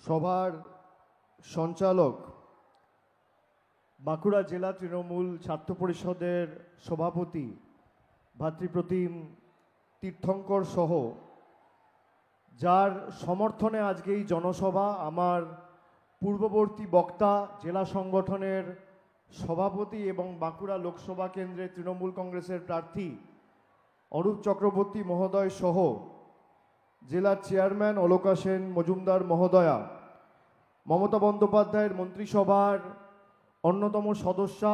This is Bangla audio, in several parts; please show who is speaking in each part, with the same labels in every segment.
Speaker 1: সভার সঞ্চালক, বাঁকুড়া জেলা তৃণমূল ছাত্র পরিষদের সভাপতি ভাতৃপ্রতিম তীর্থঙ্কর সহ যার সমর্থনে আজকে এই জনসভা, আমার পূর্ববর্তী বক্তা জেলা সংগঠনের সভাপতি এবং বাঁকুড়া লোকসভা কেন্দ্রে তৃণমূল কংগ্রেসের প্রার্থী অরূপ চক্রবর্তী মহোদয় সহ জেলার চেয়ারম্যান অলকা সেন মজুমদার মহোদয়া, মমতা বন্দ্যোপাধ্যায়ের মন্ত্রিসভার অন্যতম সদস্যা,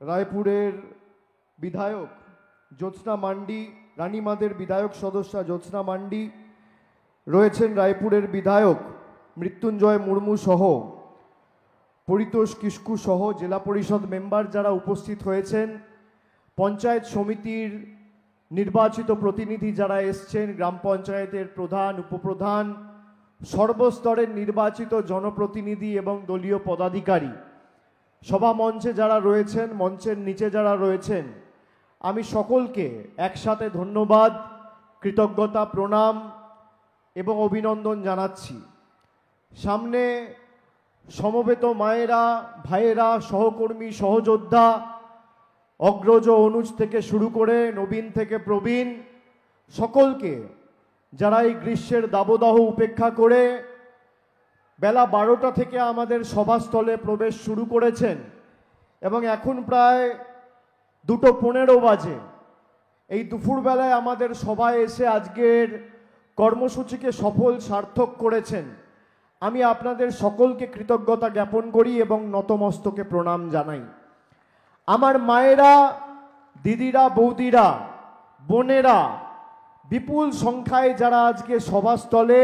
Speaker 1: রায়পুরের বিধায়ক জ্যোৎস্না মান্ডি, রানীমাদের বিধায়ক সদস্যা জ্যোৎস্না মান্ডি রয়েছেন, রায়পুরের বিধায়ক মৃত্যুঞ্জয় মুর্মু সহ পরিতোষ কিস্কু সহ জেলা পরিষদ মেম্বার যারা উপস্থিত হয়েছেন, পঞ্চায়েত সমিতির নির্বাচিত প্রতিনিধি যারা এসছেন, গ্রাম পঞ্চায়েতের প্রধান, উপপ্রধান, সর্বস্তরের নির্বাচিত জনপ্রতিনিধি এবং দলীয় পদাধিকারী, সভা মঞ্চে যারা রয়েছেন, মঞ্চের নিচে যারা রয়েছেন, আমি সকলকে একসাথে ধন্যবাদ, কৃতজ্ঞতা, প্রণাম এবং অভিনন্দন জানাচ্ছি। সামনে সমবেত মায়েরা, ভাইয়েরা, সহকর্মী, সহযোদ্ধা, অগ্রজ অনুজ থেকে শুরু করে নবীন থেকে প্রবীণ সকলকে, যারা এই গ্রীষ্মের দাবদাহ উপেক্ষা করে বেলা 12টা থেকে আমাদের সভাস্থলে প্রবেশ শুরু করেছেন এবং এখন প্রায় 2:15 বাজে। এই দুপুরবেলায় আমাদের সভায় এসে আজকের কর্মসূচিকে সফল সার্থক করেছেন। আমি আপনাদের সকলকে কৃতজ্ঞতা জ্ঞাপন করি এবং নতমস্তকে প্রণাম জানাই। আমার মায়েরা, দিদিরা, বৌদিরা, বোনেরা বিপুল সংখ্যায় যারা আজকে সভাস্থলে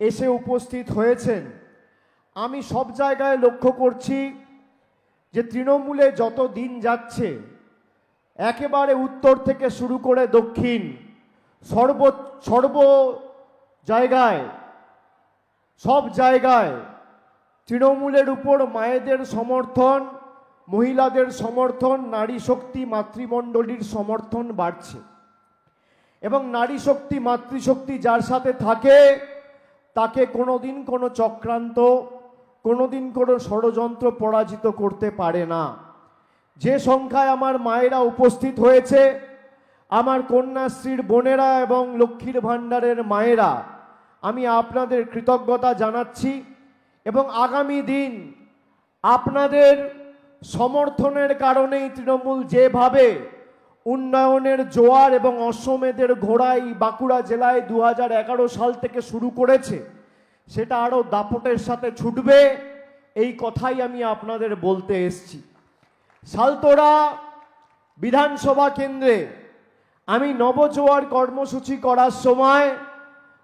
Speaker 1: এসে উপস্থিত হয়েছেন, আমি সব জায়গায় লক্ষ্য করছি যে তৃণমূলে যত দিন যাচ্ছে একেবারে উত্তর থেকে শুরু করে দক্ষিণ সর্ব জায়গায়, সব জায়গায় তৃণমূলের উপর মায়েদের সমর্থন, মহিলাদের সমর্থন, নারী শক্তি, মাতৃমণ্ডলীর সমর্থন বাড়ছে এবং নারী শক্তি, মাতৃশক্তি যার সাথে থাকে তাকে কোনোদিন কোনো চক্রান্ত, কোনোদিন কোনো ষড়যন্ত্র পরাজিত করতে পারে না। যে সংখ্যায় আমার মায়েরা উপস্থিত হয়েছে, আমার কন্যাশ্রীর বোনেরা এবং লক্ষ্মীর ভাণ্ডারের মায়েরা, আমি আপনাদের কৃতজ্ঞতা জানাচ্ছি এবং আগামী দিন আপনাদের সমর্থনের কারণেই তৃণমূল যেভাবে উন্নয়নের জোয়ার এবং অশ্বমেধের ঘোড়াই বাঁকুড়া জেলায় 2011 সাল থেকে শুরু করেছে, সেটা আরও দাপটের সাথে ছুটবে, এই কথাই আমি আপনাদের বলতে এসছি। সালতোরা বিধানসভা কেন্দ্রে আমি নবজোয়ার কর্মসূচি করার সময়,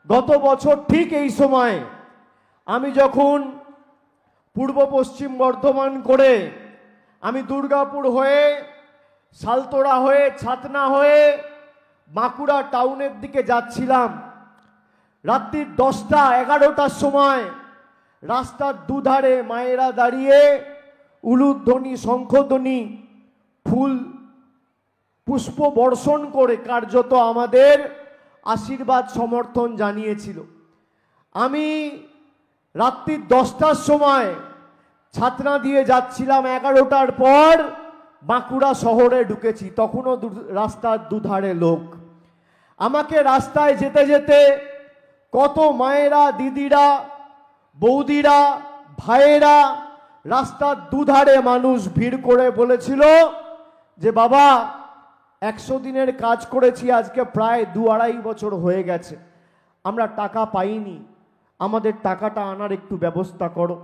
Speaker 1: গত বছর ঠিক এই সময় আমি যখন পূর্ব পশ্চিম বর্ধমান করে আমি দুর্গাপুর হয়ে, সালতোরা হয়ে, ছাতনা হয়ে বাঁকুড়া টাউনের দিকে যাচ্ছিলাম, রাত্রি 10টা-11টার সময় রাস্তার দুধারে মায়েরা দাঁড়িয়ে উলুধ্বনি, শঙ্খধ্বনি, ফুল পুষ্প বর্ষণ করে কার্যত আমাদের আশীর্বাদ সমর্থন জানিয়েছিল। আমি রাত্রি 10টার সময় ছাতনা দিয়ে যাচ্ছিলাম, 11টার পর বাঁকুড়া শহরে ঢুকেছি, তখনও রাস্তার দুধারে লোক। আমাকে রাস্তায় যেতে যেতে কত মায়েরা, দিদিরা, বৌদিরা, ভাইয়েরা, রাস্তার দুধারে মানুষ ভিড় করে বলেছিল যে বাবা 100 দিনের কাজ করেছি, আজকে প্রায় 2-2.5 বছর হয়ে গেছে, আমরা টাকা পাইনি, আমাদের টাকাটা আনার একটু ব্যবস্থা করো।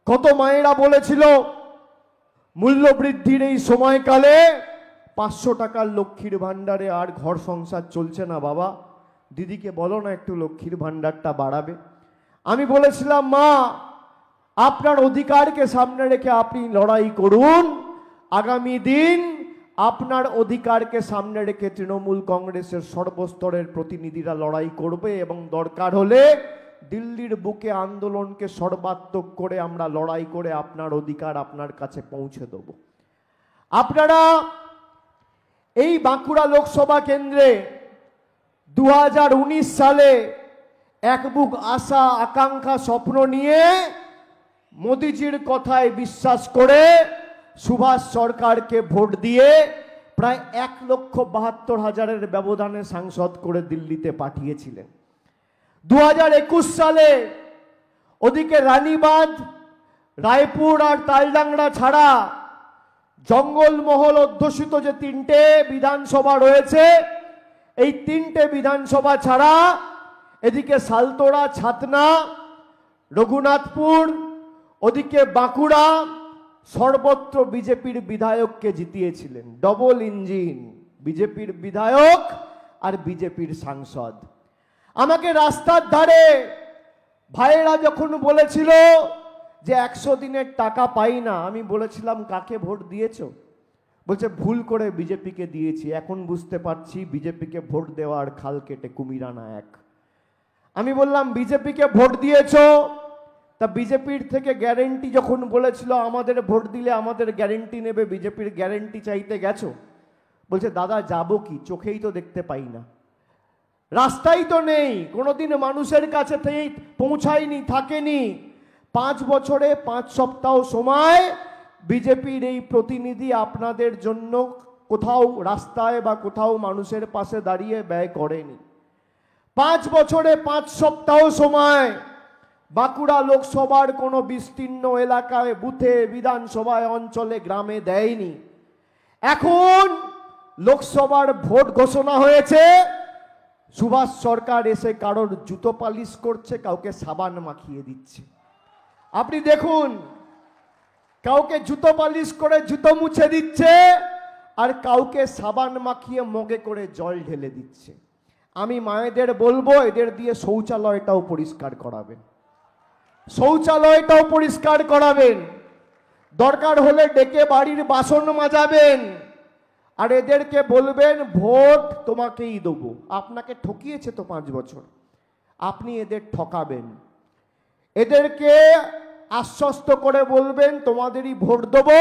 Speaker 1: কত মায়েরা বলেছিল মূল্যবৃদ্ধির এই সময়কালে 500 টাকার লক্ষ্মীর ভাণ্ডারে আর ঘর সংসার চলছে না, বাবা দিদিকে বলো না একটু লক্ষ্মীর ভাণ্ডারটা বাড়াবে। আমি বলেছিলাম মা, আপনার অধিকারকে সামনে রেখে আপনি লড়াই করুন, আগামী দিন আপনার অধিকারকে সামনে রেখে তৃণমূল কংগ্রেসের সর্বস্তরের প্রতিনিধিরা লড়াই করবে এবং দরকার হলে দিল্লির বুকে আন্দোলনকে সর্বাত্মক করে আমরা লড়াই করে আপনার অধিকার আপনার কাছে পৌঁছে দেব। আপনারা এই বাঁকুড়া লোকসভা কেন্দ্রে 2019 সালে এক বুক আশা আকাঙ্ক্ষা স্বপ্ন নিয়ে মোদিজির কথায় বিশ্বাস করে সুভাষ সরকারকে ভোট দিয়ে প্রায় 1,72,000-এর ব্যবধানে সাংসদ করে দিল্লিতে পাঠিয়েছিলেন। 2021 সালে ওদিকে রানীবাঁধ, রায়পুর আর তালডাংরা ছাড়া জঙ্গলমহল অধ্যুষিত যে 3টে বিধানসভা রয়েছে, এই 3টে বিধানসভা ছাড়া এদিকে সালতোড়া, ছাতনা, রঘুনাথপুর, ওদিকে বাঁকুড়া, সর্বত্র বিজেপির বিধায়ককে জিতিয়েছিলেন। ডবল ইঞ্জিন, বিজেপির বিধায়ক আর বিজেপির সাংসদ। আমাকে রাস্তার ধারে ভাইয়েরা যখন বলেছিল যে 100 দিনের টাকা পাই না, আমি বলেছিলাম কাকে ভোট দিয়েছো? বলছে ভুল করে বিজেপিকে দিয়েছি, এখন বুঝতে পারছি বিজেপিকে ভোট দেওয়ার খাল কেটে কুমির আনা এক। আমি বললাম বিজেপিকে ভোট দিয়েছো, তা বিজেপির থেকে গ্যারেন্টি যখন বলেছিল আমাদের ভোট দিলে আমাদের গ্যারেন্টি নেবে, বিজেপির গ্যারেন্টি চাইতে গেছো? বলছে দাদা যাবো কি, চোখেই তো দেখতে পাই না, রাস্তাই তো নেই, কোনোদিন মানুষের কাছে পৌঁছায়নি, থাকেনি। 5 বছরে 5 সপ্তাহ সময় বিজেপির এই প্রতিনিধি আপনাদের জন্য কোথাও রাস্তায় বা কোথাও মানুষের পাশে দাঁড়িয়ে ব্যয় করেনি। 5 বছরে 5 সপ্তাহ সময় বাঁকুড়া লোকসভার কোনো বিস্তীর্ণ এলাকায়, বুথে, বিধানসভায়, অঞ্চলে, গ্রামে দেয়নি। এখন লোকসভার ভোট ঘোষণা হয়েছে, সুভাষ সরকার এসে কারোর জুতো পালিশ করছে, কাউকে সাবান মাখিয়ে দিচ্ছে। আপনি দেখুন, কাউকে জুতো পালিশ করে জুতো মুছে দিচ্ছে, আর কাউকে সাবান মাখিয়ে মগে করে জল ঢেলে দিচ্ছে। আমি মায়েদের বলবো এদের দিয়ে শৌচালয়টাও পরিষ্কার করাবেন, শৌচালয়টাও পরিষ্কার করাবেন, দরকার হলে ডেকে বাড়ির বাসন মাজাবেন, আর এদেরকে বলবেন ভোট তোমাকেই দেবো। আপনাকে ঠকিয়েছে তো 5 বছর, আপনি এদের ঠকাবেন। এদেরকে আশ্বস্ত করে বলবেন তোমাদেরই ভোট দেবো,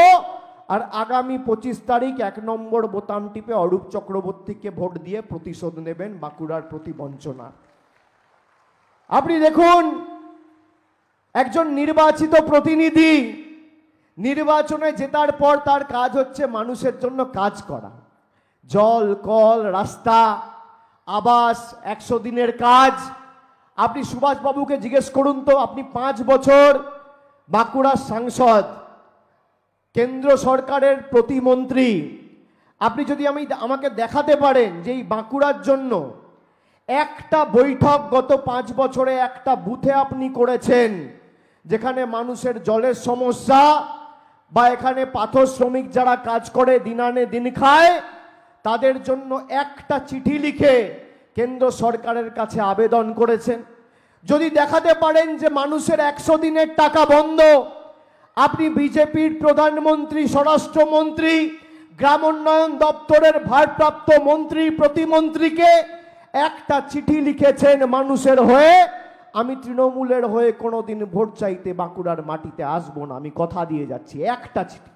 Speaker 1: আর আগামী 25 তারিখ 1 নম্বর বোতাম টিপে অরূপ চক্রবর্তীকে ভোট দিয়ে প্রতিশোধ নেবেন বাঁকুড়ার প্রতি বঞ্চনা। আপনি দেখুন, একজন নির্বাচিত প্রতিনিধি নির্বাচনে জেতার পর তার কাজ হচ্ছে মানুষের জন্য কাজ করা। জল, কল, রাস্তা, আবাস, 100 দিনের কাজ। আপনি সুভাষবাবুকে জিজ্ঞেস করুন তো, আপনি 5 বছর বাঁকুড়ার সাংসদ, কেন্দ্র সরকারের প্রতিমন্ত্রী, আপনি যদি আমাকে দেখাতে পারেন যে এই বাঁকুড়ার জন্য একটা বৈঠক গত 5 বছরে একটা বুথে আপনি করেছেন, যেখানে মানুষের জলের সমস্যা বা এখানে পাথর শ্রমিক যারা কাজ করে দিন আনে দিন খায়, তাদের জন্য একটা চিঠি লিখে কেন্দ্র সরকারের কাছে আবেদন করেছেন, যদি দেখাতে পারেন যে মানুষের 100 দিনের টাকা বন্ধ, আপনি বিজেপির প্রধানমন্ত্রী, স্বরাষ্ট্রমন্ত্রী, গ্রামোন্নয়ন দপ্তরের ভারপ্রাপ্ত মন্ত্রী, প্রতিমন্ত্রীকে একটা চিঠি লিখেছেন মানুষের হয়ে, আমি তৃণমূলের হয়ে কোনোদিন ভোট চাইতে বাঁকুড়ার মাটিতে আসবো না, আমি কথা দিয়ে যাচ্ছি। একটা চিঠি।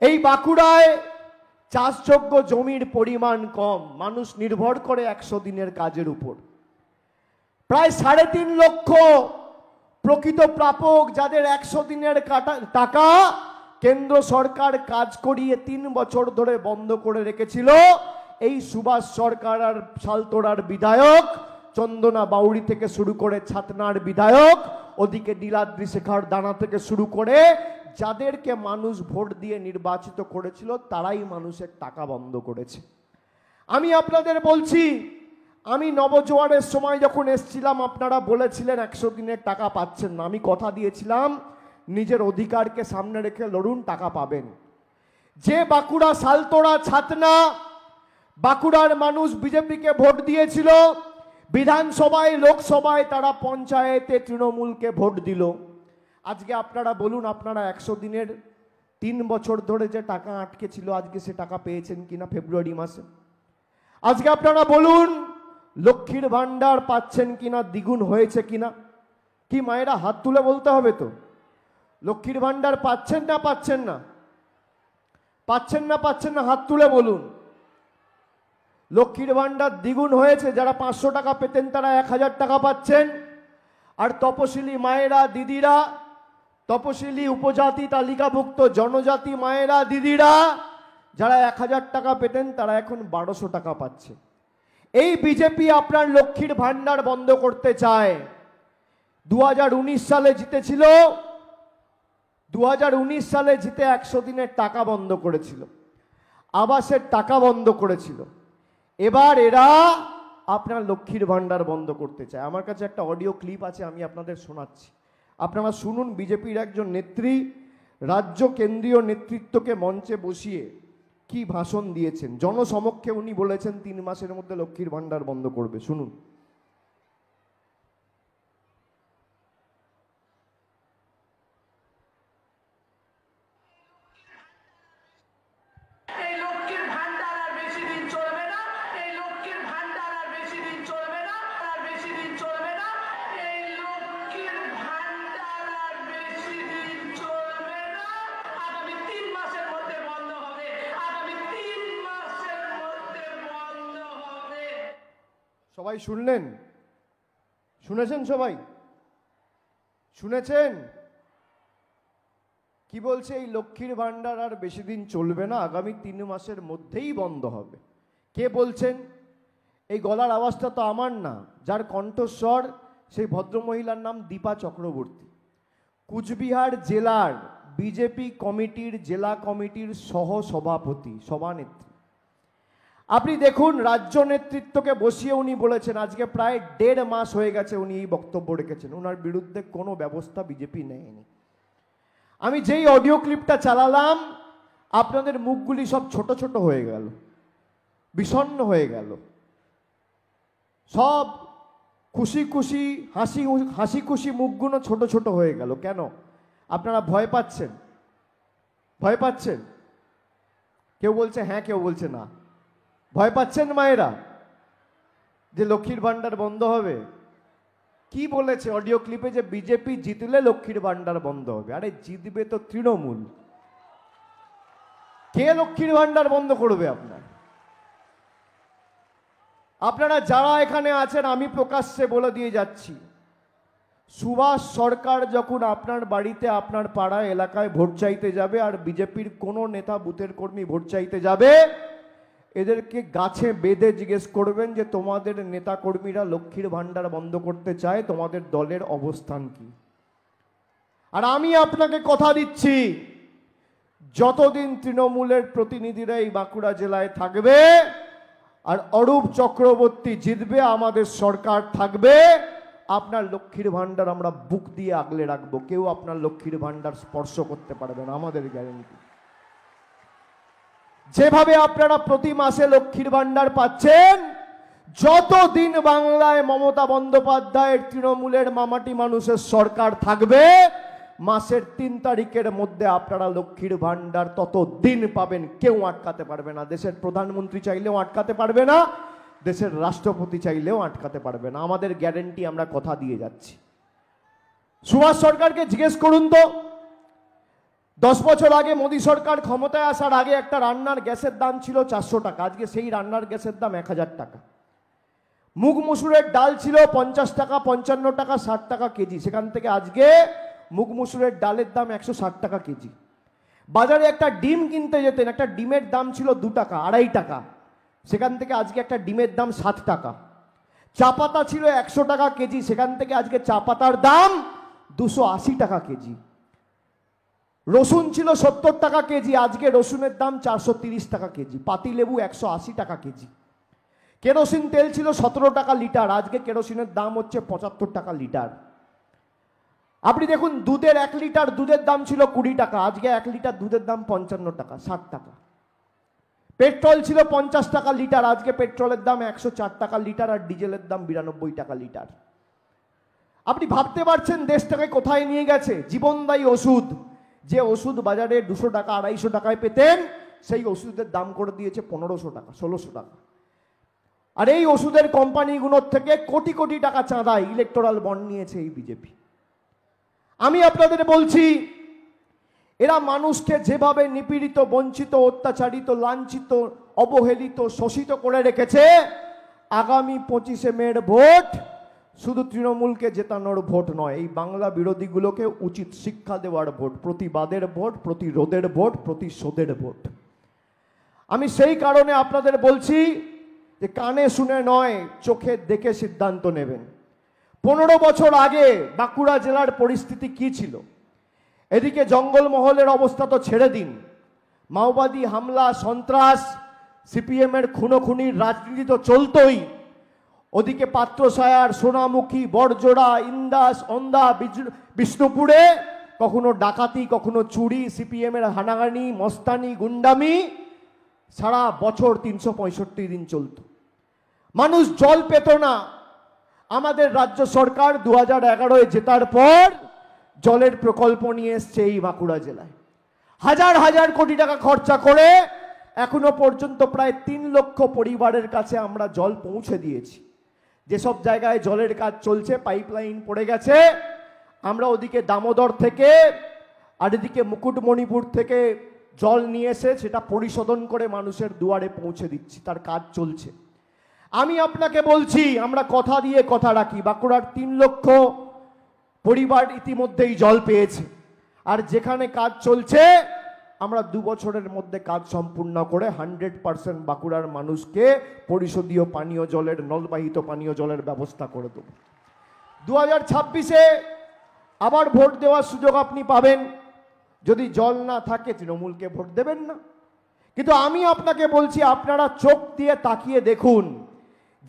Speaker 1: এই বাঁকুড়ায় চাষযোগ্য জমির পরিমাণ কম, মানুষ নির্ভর করে 100 দিনের কাজের উপর। প্রায় 3.5 লক্ষ প্রকৃত প্রাপক, যাদের 100 দিনের টাকা কেন্দ্র সরকার কাজ করিয়ে 3 বছর ধরে বন্ধ করে রেখেছিল। এই সুভাষ সরকার আর সালতোড়ার বিধায়ক, চন্দনা বাউরি থেকে শুরু করে ছাতনার বিধায়ক, ওদিকে নীলাদ্রি শেখর দানা থেকে শুরু করে যাদেরকে মানুষ ভোট দিয়ে নির্বাচিত করেছিল, তারাই মানুষের টাকা বন্ধ করেছে। আমি আপনাদের বলছি, আমি নবজোয়ারের সময় যখন এসছিলাম আপনারা বলেছিলেন 100 দিনের টাকা পাচ্ছেন না, আমি কথা দিয়েছিলাম নিজের অধিকারকে সামনে রেখে লড়ুন, টাকা পাবেন। যে বাঁকুড়া, সালতোড়া, ছাতনা, বাঁকুড়ার মানুষ বিজেপিকে ভোট দিয়েছিল, বিধানসভায়, লোকসভায়, তারা পঞ্চায়েতে তৃণমূলকে ভোট দিল। আজকে আপনারা বলুন, আপনারা 100 দিনের 3 বছর ধরে যে টাকা আটকে ছিল, আজকে সে টাকা পেয়েছেন কিনা ফেব্রুয়ারি মাসে? আজকে আপনারা বলুন, লক্ষ্মীর ভান্ডার পাচ্ছেন কিনা, দ্বিগুণ হয়েছে কিনা? কি মায়েরা হাত তুলে বলতে হবে তো, লক্ষ্মীর ভান্ডার পাচ্ছেন না পাচ্ছেন না? পাচ্ছেন না পাচ্ছেন না? হাত তুলে বলুন। লক্ষ্মীর ভাণ্ডার দ্বিগুণ হয়েছে, যারা 500 টাকা পেতেন তারা 1000 টাকা পাচ্ছেন। আর তপশিলি মায়েরা দিদিরা, তপশিলি উপজাতি তালিকাভুক্ত জনজাতি মায়েরা দিদিরা যারা 1000 টাকা পেতেন তারা এখন 1200 টাকা পাচ্ছে। এই বিজেপি আপনার লক্ষ্মীর ভাণ্ডার বন্ধ করতে চায়। 2019 সালে জিতেছিল, 2019 সালে জিতে 100 দিনের টাকা বন্ধ করেছিল, আবাসের টাকা বন্ধ করেছিল। এবার এরা আপনার লক্ষ্মীর ভাণ্ডার বন্ধ করতে চায়। আমার কাছে একটা অডিও ক্লিপ আছে, আমি আপনাদের শোনাচ্ছি, আপনারা শুনুন। বিজেপির একজন নেত্রী রাজ্য কেন্দ্রীয় নেতৃত্বকে মঞ্চে বসিয়ে কি ভাষণ দিয়েছেন। জনসমক্ষে উনি বলেছেন 3 মাসের মধ্যে লক্ষ্মীর ভাণ্ডার বন্ধ করবে। শুনুন। সবাই শুনলেন? শুনেছেন? সবাই শুনেছেন কি বলছে? এই লক্ষ্মীর ভাণ্ডার আর বেশি দিন চলবে না, আগামী 3 মাসের মধ্যেই বন্ধ হবে। কে বলছেন? এই গলার আওয়াজটা তো আমার না, যার কণ্ঠস্বর সেই ভদ্রমহিলার নাম দীপা চক্রবর্তী, কুচবিহার জেলার বিজেপি কমিটির জেলা কমিটির সহ সভাপতি, সভানেত্রী। আপনি দেখুন, রাজ্য নেতৃত্বকে বসিয়ে উনি বলেছেন, আজকে প্রায় 1.5 মাস হয়ে গেছে উনি এই বক্তব্য রেখেছেন, ওনার বিরুদ্ধে কোনো ব্যবস্থা বিজেপি নেয়নি। আমি যেই অডিও ক্লিপটা চালালাম, আপনাদের মুখগুলি সব ছোট ছোট হয়ে গেল, বিষণ্ণ হয়ে গেল, সব খুশি খুশি হাসি খুশি মুখগুলো ছোট ছোট হয়ে গেল। কেন? আপনারা ভয় পাচ্ছেন? ভয় পাচ্ছেন? কেউ বলছে হ্যাঁ, কেউ বলছে না। ভয় পাচ্ছেন মায়েরা যে লক্ষ্মীর ভাণ্ডার বন্ধ হবে? কি বলেছে অডিও ক্লিপে? যে বিজেপি জিতলে লক্ষ্মীর ভাণ্ডার বন্ধ হবে। আরে জিতবে তো তৃণমূল, কে লক্ষ্মীর ভাণ্ডার বন্ধ করবে? আপনারা যারা এখানে আছেন, আমি প্রকাশ্যে বলে দিয়ে যাচ্ছি, সুভাষ সরকার যখন আপনার বাড়িতে, আপনার পাড়ায় এলাকায় ভোট চাইতে যাবে, আর বিজেপির কোনো নেতা বুথের কর্মী ভোট চাইতে যাবে, এদেরকে গাছে বেঁধে জিজ্ঞেস করবেন যে তোমাদের নেতা কর্মীরা লক্ষ্মীর ভাণ্ডার বন্ধ করতে চায়, তোমাদের দলের অবস্থান কি? আর আমি আপনাকে কথা দিচ্ছি, যতদিন তৃণমূলের প্রতিনিধিরা এই বাঁকুড়া জেলায় থাকবে আর অরূপ চক্রবর্তী জিতবে, আমাদের সরকার থাকবে, আপনার লক্ষ্মীর ভাণ্ডার আমরা বুক দিয়ে আগলে রাখবো। কেউ আপনার লক্ষ্মীর ভাণ্ডার স্পর্শ করতে পারবে না, আমাদের গ্যারেন্টি। যেভাবে আপনারা প্রতি মাসে লক্ষ্মীর ভাণ্ডার পাচ্ছেন, যতদিন বাংলায় মমতা বন্দ্যোপাধ্যায়ের তৃণমূলের মামাটি মানুষের সরকার থাকবে, মাসের 3 তারিখের মধ্যে আপনারা লক্ষ্মীর ভাণ্ডার তত দিন পাবেন, কেউ আটকাতে পারবে না। দেশের প্রধানমন্ত্রী চাইলেও আটকাতে পারবে না, দেশের রাষ্ট্রপতি চাইলেও আটকাতে পারবে না, আমাদের গ্যারেন্টি, আমরা কথা দিয়ে যাচ্ছি। সুভাষ সরকারকে জিজ্ঞেস করুন তো, 10 বছর আগে মোদী সরকার ক্ষমতায় আসার আগে একটা রান্নার গ্যাসের দাম ছিল 400 টাকা, আজকে সেই রান্নার গ্যাসের দাম 1000 টাকা। মুগ মসুরের ডাল ছিল 50 টাকা, 55 টাকা, 60 টাকা কেজি, সেখান থেকে আজকে মুগ মসুরের ডালের দাম 160 টাকা কেজি। বাজারে একটা ডিম কিনতে যেতেন, একটা ডিমের দাম ছিল 2 টাকা, 2.5 টাকা, সেখান থেকে আজকে একটা ডিমের দাম 7 টাকা। চা পাতা ছিল 100 টাকা কেজি, সেখান থেকে আজকে চা পাতার দাম 280 টাকা কেজি। রসুন ছিল 70 টাকা কেজি, আজকে রসুনের দাম 430 টাকা কেজি। পাতিলেবু 180 টাকা কেজি। কেরোসিন তেল ছিল 17 টাকা লিটার, আজকে কেরোসিনের দাম হচ্ছে 75 টাকা লিটার। আপনি দেখুন, দুধের 1 লিটার দুধের দাম ছিল 20 টাকা, আজকে 1 লিটার দুধের দাম 55 টাকা, 60 টাকা। পেট্রোল ছিল 50 টাকা লিটার, আজকে পেট্রোলের দাম 104 টাকা লিটার, আর ডিজেলের দাম 92 টাকা লিটার। আপনি ভাবতে পারছেন দেশটাকে কোথায় নিয়ে গেছে? জীবনদায়ী ওষুধ, যে ওষুধ বাজারে 200 টাকা 250 টাকায় পেতেন, সেই ওষুধের দাম করে দিয়েছে 1500 টাকা, 1600 টাকা। আর এই ওষুধের কোম্পানিগুলোর থেকে কোটি কোটি টাকা চাঁদা, ইলেকটোরাল বন্ড নিয়েছে এই বিজেপি। আমি আপনাদের বলছি, এরা মানুষকে যেভাবে নিপীড়িত, বঞ্চিত, অত্যাচারিত, লাঞ্ছিত, অবহেলিত শোষিত করে রেখেছে। আগামী 25শে মের ভোট শুধু তৃণমূলকে জেতানোর ভোট নয়, এই বাংলা বিরোধীগুলোকে উচিত শিক্ষা দেওয়ার ভোট, প্রতিবাদের ভোট, প্রতিরোধের ভোট, প্রতিশোধের ভোট। আমি সেই কারণে আপনাদের বলছি যে কানে শুনে নয়, চোখে দেখে সিদ্ধান্ত নেবেন। 15 বছর আগে বাঁকুড়া জেলার পরিস্থিতি কি ছিল? এদিকে জঙ্গলমহলের অবস্থা তো ছেড়ে দিন, মাওবাদী হামলা, সন্ত্রাস, সিপিএমের খুনোখুনির রাজনীতি তো চলতই। ওদিকে পাত্রসায়ার, সোনামুখী, বড়জোড়া, ইন্দাস, অন্দা, বিষ্ণুপুরে কখনো ডাকাতি, কখনো চুরি, সিপিএমের হানাহানি, মস্তানি, গুন্ডামি সারা বছর 365 দিন চলত। মানুষ জল পেত না। আমাদের রাজ্য সরকার 2011-এ জেতার পর জলের প্রকল্প নিয়ে এসছে এই বাঁকুড়া জেলায়। হাজার হাজার কোটি টাকা খরচা করে এখনো পর্যন্ত প্রায় 3 লক্ষ পরিবারের কাছে আমরা জল পৌঁছে দিয়েছি। যেসব জায়গায় জলের কাজ চলছে, পাইপলাইন পড়ে গেছে, আমরা ওদিকে দামোদর থেকে আর এদিকে মুকুটমণিপুর থেকে জল নিয়ে এসে সেটা পরিশোধন করে মানুষের দুয়ারে পৌঁছে দিচ্ছি, তার কাজ চলছে। আমি আপনাকে বলছি, আমরা কথা দিয়ে কথা রাখি। বাঁকুড়ার 3 লক্ষ পরিবার ইতিমধ্যেই জল পেয়েছে, আর যেখানে কাজ চলছে আমরা 2 বছরের মধ্যে কাজ সম্পূর্ণ করে 100% বাঁকুড়ার মানুষকে পরিশোধীয় পানীয় জলের, নলবাহিত পানীয় জলের ব্যবস্থা করে দেব। 2026-এ আবার ভোট দেওয়ার সুযোগ আপনি পাবেন। যদি জল না থাকে তৃণমূলকে ভোট দেবেন না। কিন্তু আমি আপনাকে বলছি, আপনারা চোখ দিয়ে তাকিয়ে দেখুন,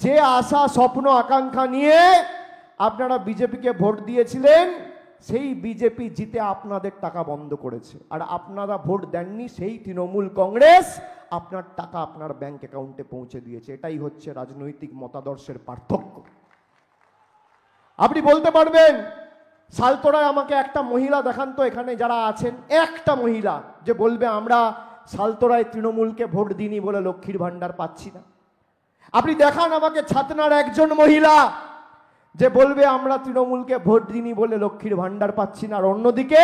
Speaker 1: যে আশা, স্বপ্ন, আকাঙ্ক্ষা নিয়ে আপনারা বিজেপিকে ভোট দিয়েছিলেন, সেই বিজেপি জিতে আপনাদের টাকা বন্ধ করেছে। আর আপনারা ভোট দেননি সেই তৃণমূল কংগ্রেস আপনার টাকা আপনার ব্যাংক অ্যাকাউন্টে পৌঁছে দিয়েছে। এটাই হচ্ছে রাজনৈতিক মতাদর্শের পার্থক্য। আপনি বলতে পারবেন, সালতোরায় আমাকে একটা মহিলা দেখান তো, এখানে যারা আছেন, একটা মহিলা যে বলবে আমরা সালতোরায় তৃণমূলকে ভোট দিইনি বলে লক্ষ্মীর ভান্ডার পাচ্ছি না। আপনি দেখান আমাকে ছাতনার একজন মহিলা যে বলবে আমরা তৃণমূলকে ভোট দিইনি বলে লক্ষ্মীর ভান্ডার পাচ্ছি না। আর অন্যদিকে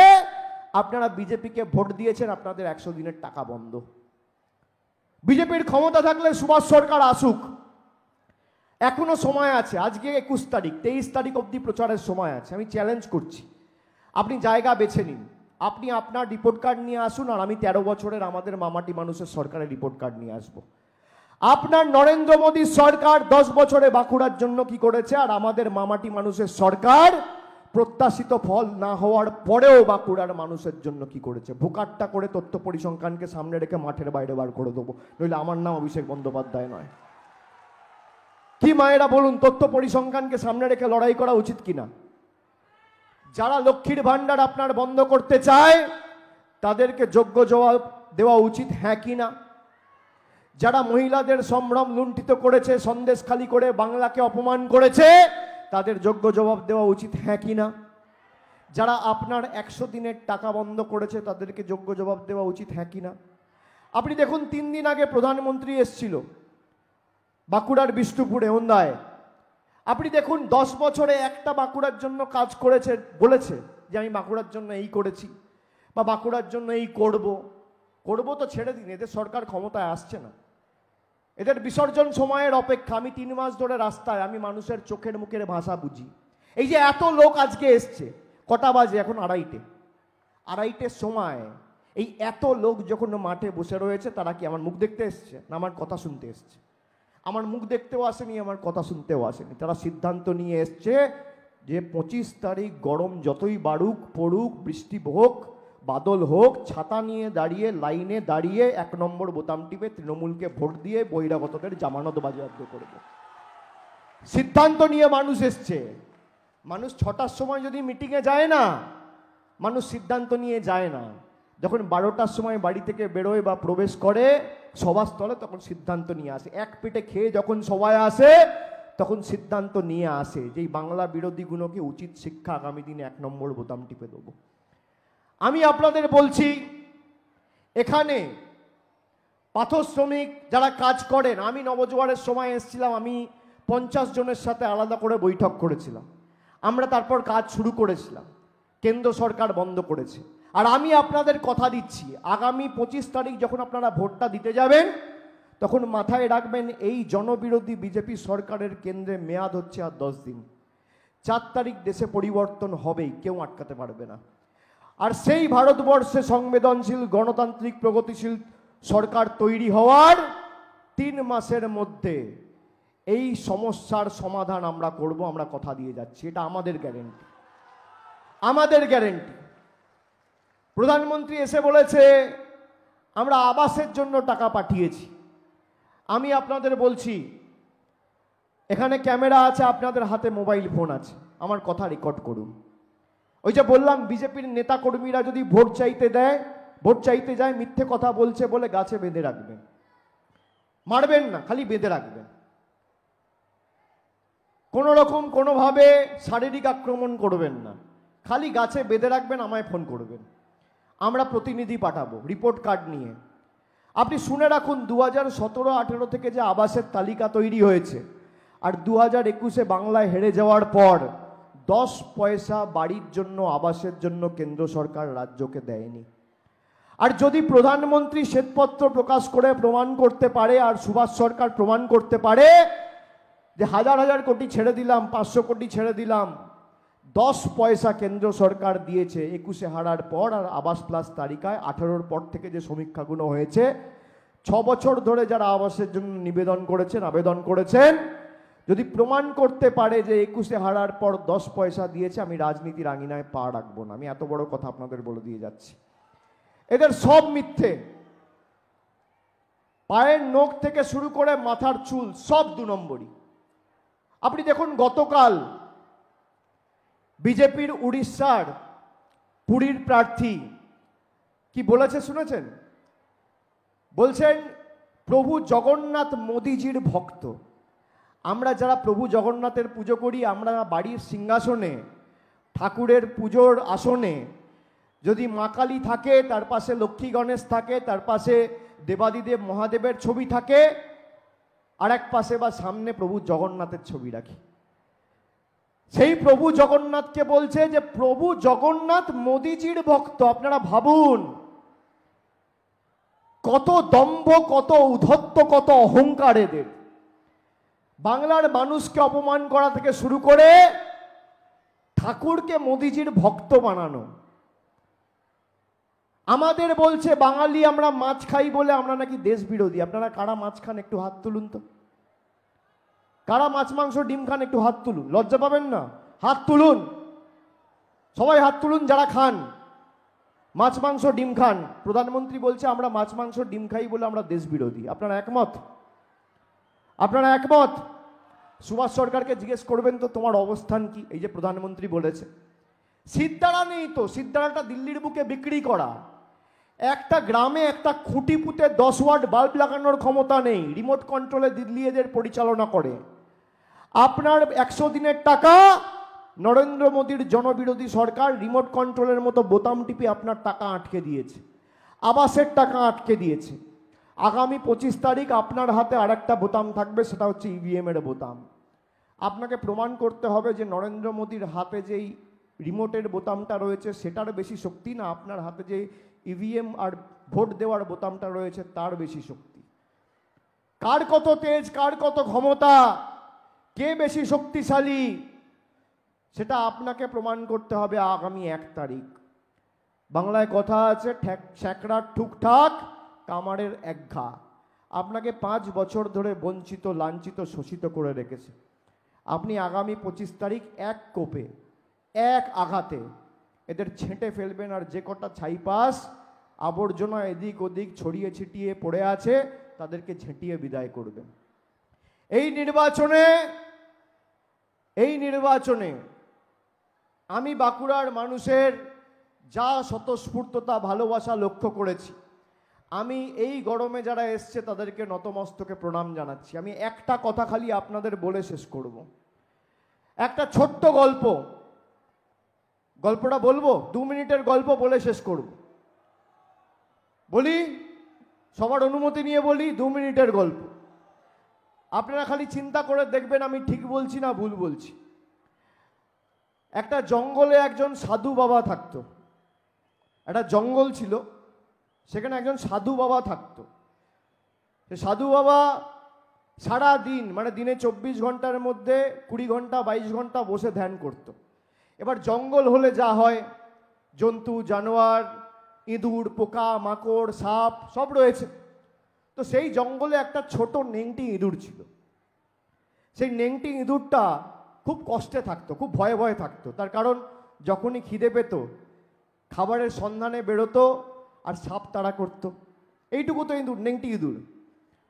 Speaker 1: আপনারা বিজেপিকে ভোট দিয়েছেন, আপনাদের 100 দিনের টাকা বন্ধ। বিজেপির ক্ষমতা থাকলে সুভাষ সরকার আসুক, এখনো সময় আছে। আজকে 21 তারিখ, 23 তারিখ অবধি প্রচারের সময় আছে। আমি চ্যালেঞ্জ করছি, আপনি জায়গা বেছে নিন, আপনি আপনার রিপোর্ট কার্ড নিয়ে আসুন, আর আমি 13 বছরের আমাদের মামাটি মানুষের সরকারের রিপোর্ট কার্ড নিয়ে আসবো। আপনার নরেন্দ্র মোদী সরকার 10 বছরে বাঁকুড়ার জন্য কি করেছে, আর আমাদের মামাটি মানুষের সরকার প্রত্যাশিত ফল না হওয়ার পরেও বাঁকুড়ার মানুষের জন্য কি করেছে। ভোকাট্টা করে তথ্য পরিসংখ্যানকে সামনে রেখে মাঠের বাইরে বার করে দেবো, নইলে আমার নাম অভিষেক বন্দ্যোপাধ্যায় নয়। কি মায়েরা বলুন, তথ্য পরিসংখ্যানকে সামনে রেখে লড়াই করা উচিত কিনা? যারা লক্ষ্মীর ভান্ডার আপনার বন্ধ করতে চায় তাদেরকে যোগ্য জবাব দেওয়া উচিত, হ্যাঁ কি না? যারা মহিলাদের সম্ভ্রম লুণ্ঠিত করেছে, সন্দেশখালি করে বাংলাকে অপমান করেছে, তাদের যোগ্য জবাব দেওয়া উচিত, হ্যাঁ কি না? যারা আপনার 100 দিনের টাকা বন্ধ করেছে তাদেরকে যোগ্য জবাব দেওয়া উচিত, হ্যাঁ কি না? আপনি দেখুন, 3 দিন আগে প্রধানমন্ত্রী এসেছিল বাঁকুড়ার বিষ্ণুপুরে, ওন্দায়। আপনি দেখুন 10 বছরে একটা বাঁকুড়ার জন্য কাজ করেছে, বলেছে যে আমি বাঁকুড়ার জন্য এই করেছি বা বাঁকুড়ার জন্য এই করব তো ছেড়ে দিন, এদের সরকার ক্ষমতায় আসছে না, এদের বিসর্জন সময়ের অপেক্ষা। আমি 3 মাস ধরে রাস্তায়, আমি মানুষের চোখের মুখের ভাষা বুঝি। এই যে এত লোক আজকে এসছে, কটা বাজে এখন? 2:30-2:30-র সময় এই এত লোক যখন মাঠে বসে রয়েছে, তারা কি আমার মুখ দেখতে এসছে না আমার কথা শুনতে এসছে? আমার মুখ দেখতেও আসেনি, আমার কথা শুনতেও আসেনি। তারা সিদ্ধান্ত নিয়ে এসছে যে 25 তারিখ গরম যতই বাড়ুক, পড়ুক, বৃষ্টি হোক, বাদল হোক, ছাতা নিয়ে দাঁড়িয়ে, লাইনে দাঁড়িয়ে 1 নম্বর বোতাম টিপে তৃণমূলকে ভোট দিয়ে বহিরাগতদের জামানত বাজেয়াপ্ত করবে। সিদ্ধান্ত নিয়ে মানুষ এসছে। মানুষ 6টার সময় যদি মিটিংয়ে যায় না, মানুষ সিদ্ধান্ত নিয়ে যায় না। যখন 12টার সময় বাড়ি থেকে বেরোয় বা প্রবেশ করে সভাস্থলে, তখন সিদ্ধান্ত নিয়ে আসে। এক পেটে খেয়ে যখন সবাই আসে, তখন সিদ্ধান্ত নিয়ে আসে যে এই বাংলা বিরোধীগুলোকে উচিত শিক্ষা আগামী দিনে 1 নম্বর বোতাম টিপে দেবো। আমি আপনাদের বলছি, এখানে পাথর শ্রমিক যারা কাজ করেন, আমি নবজোয়ারের সময় এসেছিলাম, আমি 50 জনের সাথে আলাদা করে বৈঠক করেছিলাম। আমরা তারপর কাজ শুরু করেছিলাম, কেন্দ্র সরকার বন্ধ করেছে। আর আমি আপনাদের কথা দিচ্ছি, আগামী 25 তারিখ যখন আপনারা ভোটটা দিতে যাবেন, তখন মাথায় রাখবেন এই জনবিরোধী বিজেপি সরকারের কেন্দ্রে মেয়াদ হচ্ছে আর 10 দিন। 4 তারিখ দেশে পরিবর্তন হবেই, কেউ আটকাতে পারবে না। আর সেই ভারতবর্ষে সংবেদনশীল গণতান্ত্রিক প্রগতিশীল সরকার তৈরি হওয়ার 3 মাসের মধ্যে এই সমস্যার সমাধান আমরা করব, আমরা কথা দিয়ে যাচ্ছি, এটা আমাদের গ্যারেন্টি, আমাদের গ্যারেন্টি। প্রধানমন্ত্রী এসে বলেছে আমরা আবাসের জন্য টাকা পাঠিয়েছি। আমি আপনাদের বলছি, এখানে ক্যামেরা আছে, আপনাদের হাতে মোবাইল ফোন আছে, আমার কথা রেকর্ড করুন। ওই যে বললাম বিজেপির নেতা কর্মীরা যদি ভোট চাইতে যায় মিথ্যে কথা বলছে বলে গাছে বেঁধে রাখবেন, মারবেন না, খালি বেঁধে রাখবেন। কোন রকম কোনোভাবে শারীরিক আক্রমণ করবেন না, খালি গাছে বেঁধে রাখবেন, আমায় ফোন করবেন, আমরা প্রতিনিধি পাঠাবো রিপোর্ট কার্ড নিয়ে। আপনি শুনে রাখুন 2017-18 থেকে যে আবাসের তালিকা তৈরি হয়েছে আর 2021-এ বাংলায় হেরে যাওয়ার পর 10 পয়সা বাড়ির জন্য আবাসের জন্য কেন্দ্র সরকার রাজ্যকে দেয়নি। আর যদি প্রধানমন্ত্রী শ্বেতপত্র প্রকাশ করে প্রমাণ করতে পারে আর সুভাষ সরকার প্রমাণ করতে পারে যে হাজার হাজার কোটি ছেড়ে দিলাম, 500 কোটি ছেড়ে দিলাম, 10 পয়সা কেন্দ্র সরকার দিয়েছে 21-এ হারার পর, আর আবাস প্লাস তালিকায় 18-র পর থেকে যে সমীক্ষাগুলো হয়েছে 6 বছর ধরে যারা আবাসের জন্য আবেদন করেছেন, যদি প্রমাণ করতে পারে যে 21-এ হারার পর 10 পয়সা দিয়েছে, আমি রাজনীতির আঙিনায় পা রাখবো না। আমি এত বড় কথা আপনাদের বলে দিয়ে যাচ্ছি, এদের সব মিথ্যে। পায়ের নখ থেকে শুরু করে মাথার চুল সব 2 নম্বরই। আপনি দেখুন গতকাল বিজেপির উড়িষ্যার পুরীর প্রার্থী কি বলেছে শুনেছেন? বলছেন প্রভু জগন্নাথ মোদিজির ভক্ত। আমরা যারা প্রভু জগন্নাথের পুজো করি, আমরা বাড়ির সিংহাসনে ঠাকুরের পুজোর আসনে যদি মা কালী থাকে, তার পাশে লক্ষ্মী গণেশ থাকে, তার পাশে দেবাদিদেব মহাদেবের ছবি থাকে, আর এক পাশে বা সামনে প্রভু জগন্নাথের ছবি রাখি। সেই প্রভু জগন্নাথকে বলছে যে প্রভু জগন্নাথ মোদিজির ভক্ত। আপনারা ভাবুন কত দম্ভ, কত উদ্ধত্ত, কত অহংকার এদের। বাংলার মানুষকে অপমান করা থেকে শুরু করে ঠাকুরকে মোদিজির ভক্ত বানানো। আমাদের বলছে বাঙালি আমরা মাছ খাই বলে আমরা নাকি দেশ বিরোধী। আপনারা কারা মাছ খান একটু হাত তুলুন তো, কারা মাছ মাংস ডিম খান একটু হাত তুলুন, লজ্জা পাবেন না, হাত তুলুন, সবাই হাত তুলুন যারা খান মাছ মাংস ডিম খান। প্রধানমন্ত্রী বলছে আমরা মাছ মাংস ডিম খাই বলে আমরা দেশ বিরোধী। আপনারা একমত? আপনারা একমত? সুভাষ সরকারকে জিজ্ঞেস করবেন তো তোমার অবস্থান কি? এই যে প্রধানমন্ত্রী বলেছে সিদ্ধারা নেই, তো সিদ্ধারাটা দিল্লির বুকে বিক্রি করা। একটা গ্রামে একটা খুঁটি পুঁতে 10 ওয়াট বাল্ব লাগানোর ক্ষমতা নেই, রিমোট কন্ট্রোলে দিল্লি এদের পরিচালনা করে। আপনার 100 দিনের টাকা নরেন্দ্র মোদীর জনবিরোধী সরকার রিমোট কন্ট্রোলের মতো বোতাম টিপে আপনার টাকা আটকে দিয়েছে, আবাসের টাকা আটকে দিয়েছে। আগামী 25 তারিখ আপনার হাতে আরেকটা বোতাম থাকবে, সেটা হচ্ছে ইভিএম এর বোতাম। আপনাকে প্রমাণ করতে হবে যে নরেন্দ্র মোদীর হাতে যেই রিমোটের বোতামটা রয়েছে সেটার বেশি শক্তি না, আপনার হাতে যে ইভিএম আর ভোট দেওয়ার বোতামটা রয়েছে তার বেশি শক্তি। কার কত তেজ, কার কত ক্ষমতা, কে বেশি শক্তিশালী, সেটা আপনাকে প্রমাণ করতে হবে আগামী 1 তারিখ। বাংলায় কথা আছে ছ্যাঁকড়ার ঠুকঠাক, কামারের একঘা। আপনাকে 5 বছর ধরে বঞ্চিত, লাঞ্ছিত, শোষিত করে রেখেছে। আপনি আগামী 25 তারিখ এক কোপে, এক আঘাতে এদের ছেঁটে ফেলবেন, আর যে কটা ছাইপাস আবর্জনা এদিক ওদিক ছড়িয়ে ছিটিয়ে পড়ে আছে তাদেরকে ঝেঁটিয়ে বিদায় করবেন। এই নির্বাচনে আমি বাঁকুড়ার মানুষের যা স্বতঃস্ফূর্ততা, ভালোবাসা লক্ষ্য করেছি। আমি এই গরমে যারা এসছে তাদেরকে নতমস্তকে প্রণাম জানাচ্ছি। আমি একটা কথা খালি আপনাদের বলে শেষ করব, একটা ছোট্ট গল্পটা বলবো, 2 মিনিটের গল্প বলে শেষ করব। বলি, সবার অনুমতি নিয়ে বলি, 2 মিনিটের গল্প। আপনারা খালি চিন্তা করে দেখবেন আমি ঠিক বলছি না ভুল বলছি। একটা জঙ্গলে একজন সাধু বাবা থাকতো। একটা জঙ্গল ছিল, সেখানে একজন সাধু বাবা থাকতো। সাধু বাবা সারা দিন মানে দিনে 24 ঘন্টার মধ্যে 20 ঘন্টা 22 ঘন্টা বসে ধ্যান করত। এবার জঙ্গল হলে যা হয়, জন্তু জানোয়ার, ইঁদুর, পোকা মাকড়, সাপ সব রয়েছে। তো সেই জঙ্গলে একটা ছোট নেংটি ইঁদুর ছিল। সেই নেংটি ইঁদুরটা খুব কষ্টে থাকতো, খুব ভয়ে ভয়ে থাকতো। তার কারণ যখনই খিদে পেত খাবারের সন্ধানে বেরোতো আর সাপ তাড়া করতো। এইটুকু তো ইঁদুর, নেংটি ইঁদুর।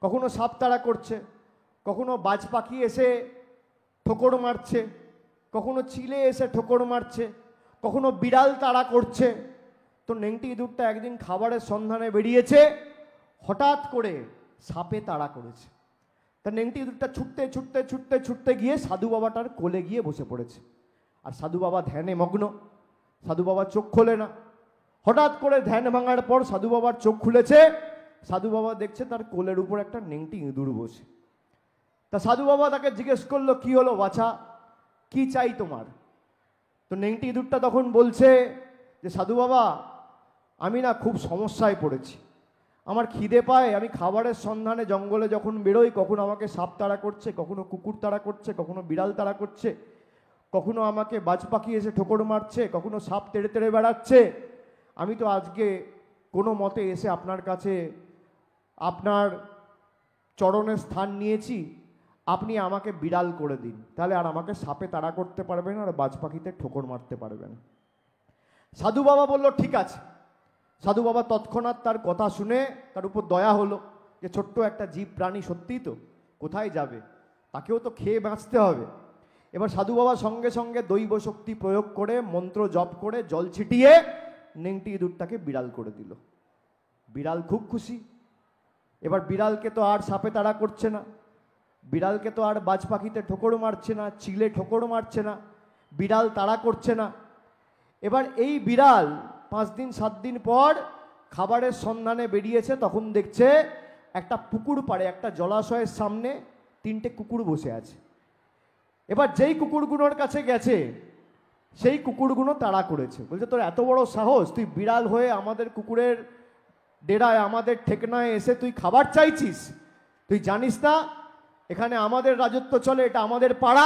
Speaker 1: কখনো সাপ তাড়া করছে, কখনো বাজ পাখি এসে ঠোকর মারছে, কখনো চিলে এসে ঠোকর মারছে, কখনো বিড়াল তাড়া করছে। তো নেংটি ইঁদুরটা একদিন খাবারের সন্ধানে বেরিয়েছে, হঠাৎ করে সাপে তাড়া করেছে। তা নেংটি ইঁদুরটা ছুটতে ছুটতে ছুটতে ছুটতে গিয়ে সাধু বাবাটার কোলে গিয়ে বসে পড়েছে। আর সাধু বাবা ধ্যানে মগ্ন, সাধু বাবা চোখ খোলে না। হঠাৎ করে ধ্যান ভাঙার পর সাধু বাবার চোখ খুলেছে। সাধু বাবা দেখছে তার কোলের উপর একটা নেংটি ইঁদুর বসে। তা সাধু বাবা তাকে জিজ্ঞেস করলো, কি হলো বাছা, কি চাই তোমার? তো নেংটি ইঁদুরটা তখন বলছে যে সাধু বাবা, আমি না খুব সমস্যায় পড়েছি। আমার খিদে পায়, আমি খাবারের সন্ধানে জঙ্গলে যখন বেরোই, কখনো আমাকে সাপ তাড়া করছে, কখনো কুকুর তাড়া করছে, কখনো বিড়াল তাড়া করছে, কখনো আমাকে বাজ পাখি এসে ঠোকর মারছে, কখনো সাপ তেড়ে তেড়ে বেড়াচ্ছে। আমি তো আজকে কোনো মতে এসে আপনার কাছে আপনার চরণের স্থান নিয়েছি, আপনি আমাকে বিড়াল করে দিন, তাহলে আর আমাকে সাপে তাড়া করতে পারবেন আর বাজ পাখিতে ঠোকর মারতে পারবেন। সাধু বাবা বলল ঠিক আছে। সাধু বাবা তৎক্ষণাৎ তার কথা শুনে তার উপর দয়া হলো যে ছোট্ট একটা জীব প্রাণী, সত্যিই তো কোথায় যাবে, তাকেও তো খেয়ে বাঁচতে হবে। এবার সাধু বাবা সঙ্গে সঙ্গে দৈব শক্তি প্রয়োগ করে মন্ত্র জপ করে জল ছিটিয়ে নেংটি ইঁদুরটাকে বিড়াল করে দিল। বিড়াল খুব খুশি। এবার বিড়ালকে তো আর সাপে তাড়া করছে না, বিড়ালকে তো আর বাজ পাখিতে ঠোকর মারছে না, চিলে ঠোকর মারছে না, বিড়াল তাড়া করছে না। এবার এই বিড়াল 5 দিন 7 দিন পর খাবারের সন্ধানে বেরিয়েছে, তখন দেখছে একটা পুকুর পাড়ে একটা জলাশয়ের সামনে 3টে কুকুর বসে আছে। এবার যেই কুকুরগুলোর কাছে গেছে সেই কুকুরগুলো তাড়া করেছে। বলছে তোর এত বড় সাহস, তুই বিড়াল হয়ে আমাদের কুকুরের ডেরায় আমাদের ঠেকনায় এসে তুই খাবার চাইছিস? তুই জানিস না এখানে আমাদের রাজত্ব চলে, এটা আমাদের পাড়া?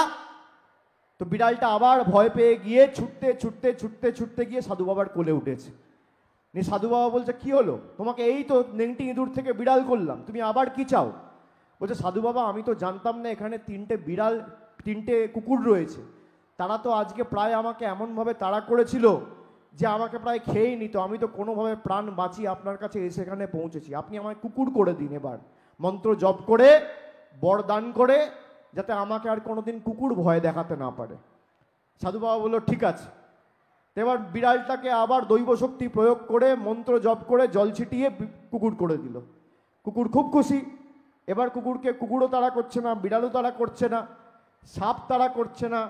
Speaker 1: তো বিড়ালটা আবার ভয় পেয়ে গিয়ে ছুটতে ছুটতে ছুটতে ছুটতে গিয়ে সাধু বাবার কোলে উঠেছে। নিয়ে সাধু বাবা বলছে কি হলো, তোমাকে এই তো নেংটি ইঁদুর থেকে বিড়াল করলাম, তুমি আবার কি চাও? বলছে সাধু বাবা, আমি তো জানতাম না এখানে 3টে কুকুর রয়েছে। তারা তো আজকে প্রায় আমাকে এমনভাবে তাড়া করেছিল যে আমাকে প্রায় খেয়েই নিত। আমি তো কোনোভাবে প্রাণ বাঁচিয়ে আপনার কাছে এসে এখানে পৌঁছেছি, আপনি আমায় কুকুর করে দিন। এবার মন্ত্র জপ করে বরদান করে যাতে আমাকে আর কোনোদিন কুকুর ভয় দেখাতে না পারে। সাধু বাবা বললো ঠিক আছে। এবার বিড়ালটাকে আবার দৈব শক্তি প্রয়োগ করে মন্ত্র জপ করে জল ছিটিয়ে কুকুর করে দিল। কুকুর খুব খুশি। এবার কুকুরও তাড়া করছে না, বিড়ালও তাড়া করছে না, সাপ তাড়া করছে না,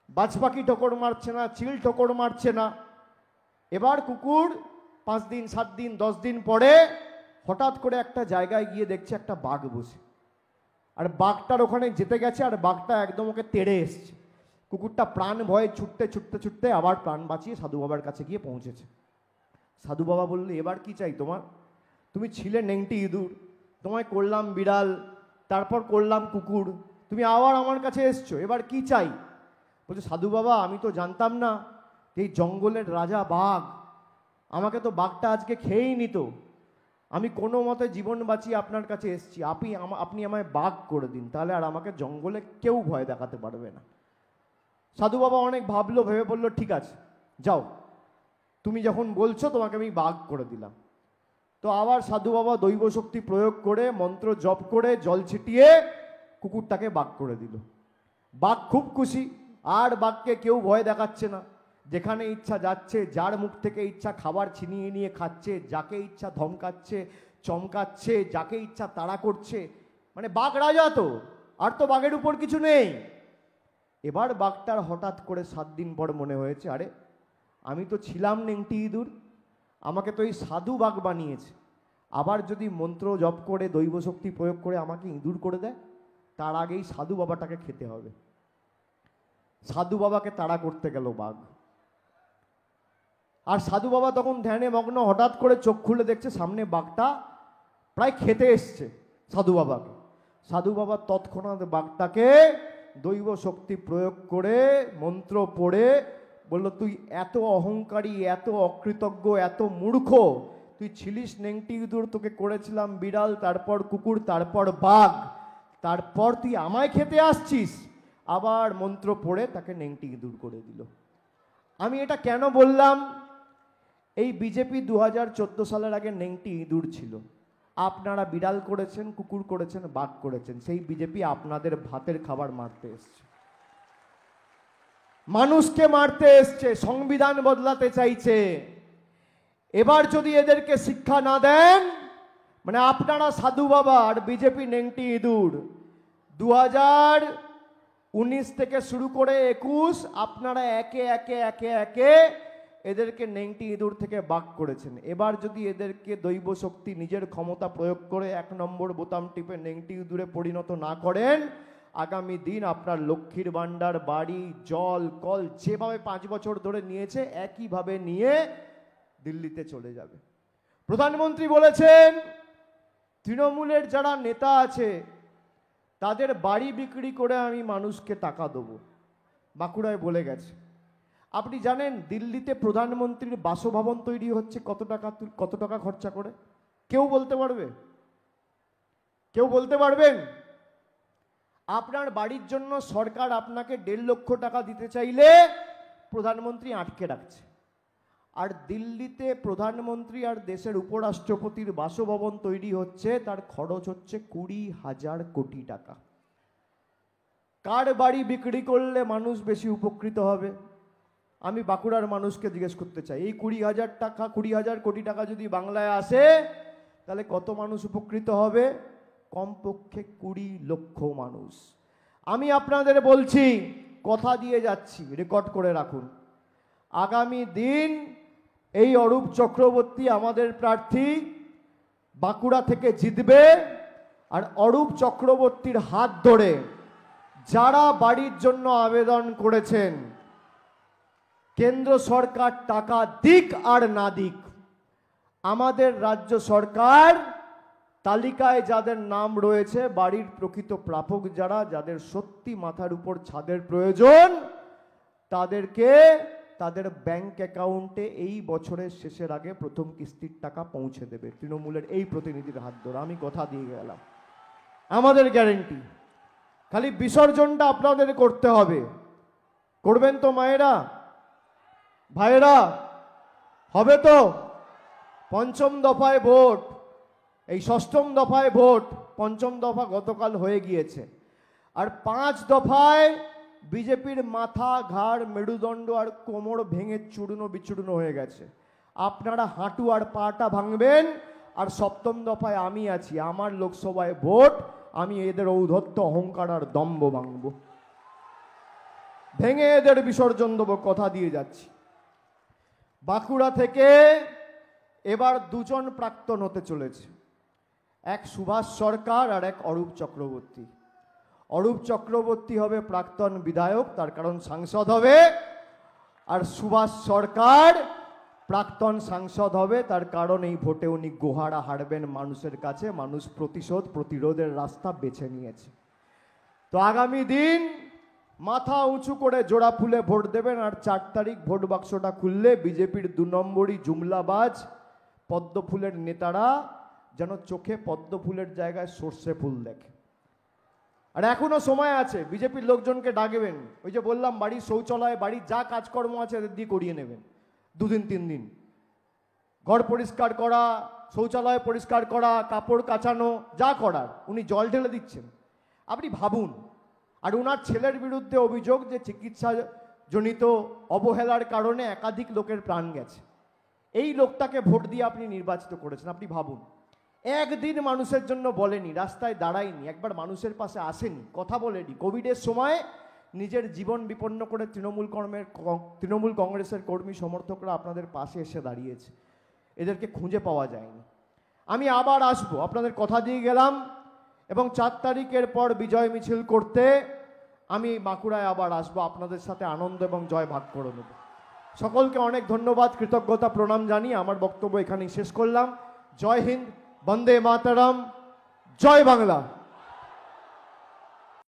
Speaker 1: বাজ পাখি ঠোকর মারছে না, চিল ঠোকর মারছে না। এবার কুকুর 5 দিন 7 দিন 10 দিন পরে হঠাৎ করে একটা জায়গায় গিয়ে দেখছে একটা বাঘ বসে। আর বাঘটার ওখানে যেতে গেছে আর বাঘটা একদম ওকে তেড়ে এসছে। কুকুরটা প্রাণ ভয়ে ছুটতে ছুটতে ছুটতে আবার প্রাণ বাঁচিয়ে সাধু বাবার কাছে গিয়ে পৌঁছেছে। সাধু বাবা বললে এবার কি চাই তোমার? তুমি ছিলে নেংটি ইঁদুর, তোমায় করলাম বিড়াল, তারপর করলাম কুকুর, তুমি আবার আমার কাছে এসছো, এবার কি চাই? বলছে সাধু বাবা, আমি তো জানতাম না এই জঙ্গলের রাজা বাঘ, আমাকে তো বাঘটা আজকে খেয়েই নিত। আমি কোনো মতে জীবন বাঁচিয়ে আপনার কাছে এসেছি, আপনি আমায় বাঘ করে দিন, তাহলে আর আমাকে জঙ্গলে কেউ ভয় দেখাতে পারবে না। সাধু বাবা অনেক ভাবলো, ভেবে বললো ঠিক আছে যাও, তুমি যখন বলছো তোমাকে আমি বাঘ করে দিলাম। তো আবার সাধু বাবা দৈব শক্তি প্রয়োগ করে মন্ত্র জপ করে জল ছিটিয়ে কুকুরটাকে বাঘ করে দিল। বাঘ খুব খুশি, আর বাঘকে কেউ ভয় দেখাচ্ছে না, যেখানে ইচ্ছা যাচ্ছে, যার মুখ থেকে ইচ্ছা খাবার ছিনিয়ে নিয়ে খাচ্ছে, যাকে ইচ্ছা ধমকাচ্ছে চমকাচ্ছে, যাকে ইচ্ছা তাড়া করছে। মানে বাঘ রাজা তো, আর তো বাঘের উপর কিছু নেই। এবার বাঘটার হঠাৎ করে 7 দিন পর মনে হয়েছে, আরে আমি তো ছিলাম নেংটি ইঁদুর, আমাকে তো এই সাধু বাঘ বানিয়েছে, আবার যদি মন্ত্র জপ করে দৈব শক্তি প্রয়োগ করে আমাকে ইঁদুর করে দেয়, তার আগেই সাধু বাবাটাকে খেতে হবে। সাধু বাবাকে তাড়া করতে গেল বাঘ। আর সাধু বাবা তখন ধ্যানে মগ্ন, হঠাৎ করে চোখ খুলে দেখছে সামনে বাঘটা প্রায় খেতে এসছে সাধু বাবাকে। সাধু বাবা তৎক্ষণাৎ বাঘটাকে দৈব শক্তি প্রয়োগ করে মন্ত্র পড়ে বলল, তুই এত অহংকারী, এত অকৃতজ্ঞ, এত মূর্খ, তুই ছিলিস নেংটি ইঁদুর, তোকে করেছিলাম বিড়াল, তারপর কুকুর, তারপর বাঘ, তারপর তুই আমায় খেতে আসছিস। আবার মন্ত্র পড়ে তাকে নেংটি ইঁদুর করে দিল। আমি এটা কেন বললাম? এই বিজেপি 2014 সালের আগে নেংটি ইঁদুর ছিল। আপনারা বিড়াল করেছেন, কুকুর করেছেন, বাঘ করেছেন। সেই বিজেপি আপনাদের ভাতের খাবার মারতে এসছে, মানুষকে মারতে এসছে, সংবিধান বদলাতে চাইছে। এবার যদি এদেরকে শিক্ষা না দেন, মানে আপনারা সাধু বাবা আর বিজেপি নেংটি ইঁদুর, 2019 থেকে শুরু করে 21 আপনারা একে একে একে একে এদেরকে নেংটি ইঁদুর থেকে বাগ করেছেন। এবার যদি এদেরকে দৈব শক্তি নিজের ক্ষমতা প্রয়োগ করে 1 নম্বর বোতাম টিপে নেংটি ইঁদুরে পরিণত না করেন, আগামী দিন আপনার লক্ষ্মীর ভাণ্ডার, বাড়ি, জল, কল যেভাবে 5 বছর ধরে নিয়েছে একইভাবে নিয়ে দিল্লিতে চলে যাবে। প্রধানমন্ত্রী বলেছেন তৃণমূলের যারা নেতা আছে তাদের বাড়ি বিক্রি করে আমি মানুষকে টাকা দেবো, বাঁকুড়ায় বলে গেছে। আপনি জানেন দিল্লিতে প্রধানমন্ত্রীর বাসভবন তৈরি হচ্ছে কত টাকা খরচা করে? কেউ বলতে পারবে? কেউ বলতে পারবেন? আপনার বাড়ির জন্য সরকার আপনাকে 1.5 লক্ষ টাকা দিতে চাইলে প্রধানমন্ত্রী আটকে রাখছে। আর দিল্লিতে প্রধানমন্ত্রী আর দেশের উপরাষ্ট্রপতির বাসভবন তৈরি হচ্ছে, তার খরচ হচ্ছে 20,000 কোটি টাকা। কার বাড়ি বিক্রি করলে মানুষ বেশি উপকৃত হবে? আমি বাঁকুড়ার মানুষকে জিজ্ঞেস করতে চাই, এই 20,000 কোটি টাকা যদি বাংলায় আসে তাহলে কত মানুষ উপকৃত হবে? কমপক্ষে 20 লক্ষ মানুষ। আমি আপনাদের বলছি, কথা দিয়ে যাচ্ছি, রেকর্ড করে রাখুন, আগামী দিন এই অরূপ চক্রবর্তী আমাদের প্রার্থী বাঁকুড়া থেকে জিতবে। আর অরূপ চক্রবর্তীর হাত ধরে যারা বাড়ির জন্য আবেদন করেছেন, কেন্দ্র সরকার টাকা দিক আর না দিক, আমাদের রাজ্য সরকার তালিকায় যাদের নাম রয়েছে, বাড়ির প্রকৃত প্রাপক যারা, যাদের সত্যি মাথার উপর ছাদের প্রয়োজন, তাদেরকে তাদের ব্যাংক অ্যাকাউন্টে এই বছরের শেষের আগে প্রথম কিস্তির টাকা পৌঁছে দেবে তৃণমূলের এই প্রতিনিধির হাত ধরে। আমি কথা দিয়ে গেলাম, আমাদের গ্যারেন্টি। খালি বিসর্জনটা আপনাদের করতে হবে। করবেন তো মায়েরা, ভাইয়েরা? হবে তো? 5ম দফায় ভোট, এই 6ম দফায় ভোট, 5ম দফা গতকাল হয়ে গিয়েছে। আর 5 দফায় বিজেপির মাথা, ঘাড়, মেরুদণ্ড আর কোমর ভেঙে চূর্ণ বিচূর্ণ হয়ে গেছে। আপনারা হাঁটু আর পাটা ভাঙবেন। আর 7ম দফায় আমি আছি, আমার লোকসভায় ভোট, আমি এদের ঔদ্ধত্য, অহংকার আর দম্ভ ভাঙব, ভেঙে এদের বিসর্জন দেবো, কথা দিয়ে যাচ্ছি। বাঁকুড়া থেকে এবার 2 জন প্রাক্তন হতে চলেছে, এক সুভাষ সরকার আর এক অরূপ চক্রবর্তী। অরূপ চক্রবর্তী হবে প্রাক্তন বিধায়ক, তার কারণ সাংসদ হবে। আর সুভাষ সরকার প্রাক্তন সাংসদ হবে, তার কারণ এই ভোটে উনি গোহারা হারবেন মানুষের কাছে। মানুষ প্রতিরোধের রাস্তা বেছে নিয়েছে। তো আগামী দিন মাথা উঁচু করে জোড়া ফুলে ভোট দেবেন। আর 4 তারিখ ভোট বাক্সটা খুললে বিজেপির 2 নম্বরই জুমলাবাজ পদ্ম ফুলের নেতারা যেন চোখে পদ্ম ফুলের জায়গায় সর্ষে ফুল দেখে। আর এখনো সময় আছে, বিজেপির লোকজনকে ডাকবেন। ওই যে বললাম, বাড়ির শৌচালয়, বাড়ির যা কাজকর্ম আছে এদের দিয়ে করিয়ে নেবেন 2 দিন 3 দিন। ঘর পরিষ্কার করা, শৌচালয় পরিষ্কার করা, কাপড় কাচানো, যা করার উনি জল ঢেলে দিচ্ছেন। আপনি ভাবুন। আর ওনার ছেলের বিরুদ্ধে অভিযোগ যে চিকিৎসাজনিত অবহেলার কারণে একাধিক লোকের প্রাণ গেছে। এই লোকটাকে ভোট দিয়ে আপনি নির্বাচিত করেছেন। আপনি ভাবুন, একদিন মানুষের জন্য বলেনি, রাস্তায় দাঁড়ায়নি, একবার মানুষের পাশে আসেনি, কথা বলেনি। কোভিডের সময় নিজের জীবন বিপন্ন করে তৃণমূল কংগ্রেসের কর্মী সমর্থকরা আপনাদের পাশে এসে দাঁড়িয়েছে। এদেরকে খুঁজে পাওয়া যায়নি। আমি আবার আসবো, আপনাদের কথা দিয়ে গেলাম। এবং 4 তারিখের পর বিজয় মিছিল করতে আমি বাঁকুড়ায় আবার আসবো, আপনাদের সাথে আনন্দ এবং জয় ভাগ করে নেব। সকলকে অনেক ধন্যবাদ, কৃতজ্ঞতা, প্রণাম জানিয়ে আমার বক্তব্য এখানেই শেষ করলাম। জয় হিন্দ, বন্দে মাতারাম, জয় বাংলা।